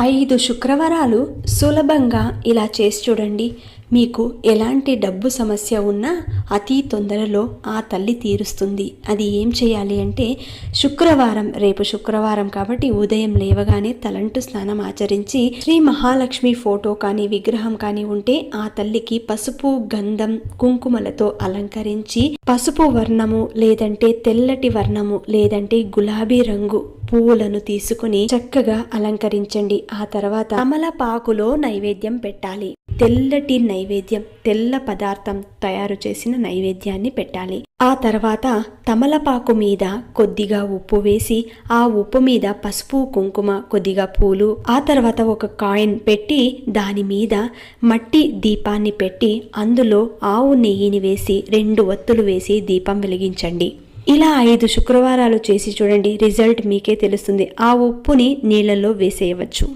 5 శుక్రవారాలు సులభంగా ఇలా చేసి చూడండి. మీకు ఎలాంటి డబ్బు సమస్య ఉన్నా అతి తొందరలో ఆ తల్లి తీరుస్తుంది. అది ఏం చేయాలి అంటే, రేపు శుక్రవారం కాబట్టి ఉదయం లేవగానే తలంటు స్నానం ఆచరించి శ్రీ మహాలక్ష్మి ఫోటో కానీ విగ్రహం కానీ ఉంటే ఆ తల్లికి పసుపు, గంధం, కుంకుమలతో అలంకరించి పసుపు వర్ణము లేదంటే తెల్లటి వర్ణము లేదంటే గులాబీ రంగు పువ్వులను తీసుకుని చక్కగా అలంకరించండి. ఆ తర్వాత తమలపాకులో నైవేద్యం పెట్టాలి. తెల్లటి నైవేద్యం, తెల్ల పదార్థం తయారు చేసిన నైవేద్యాన్ని పెట్టాలి. ఆ తర్వాత తమలపాకు మీద కొద్దిగా ఉప్పు వేసి ఆ ఉప్పు మీద పసుపు, కుంకుమ, కొద్దిగా పూలు, ఆ తర్వాత ఒక కాయిన్ పెట్టి దాని మీద మట్టి దీపాన్ని పెట్టి అందులో ఆవు నెయ్యిని వేసి 2 ఒత్తులు వేసి దీపం వెలిగించండి. ఇలా 5 శుక్రవారాలు చేసి చూడండి. రిజల్ట్ మీకే తెలుస్తుంది. ఆ ఉప్పుని నీళ్ళల్లో వేసేయవచ్చు.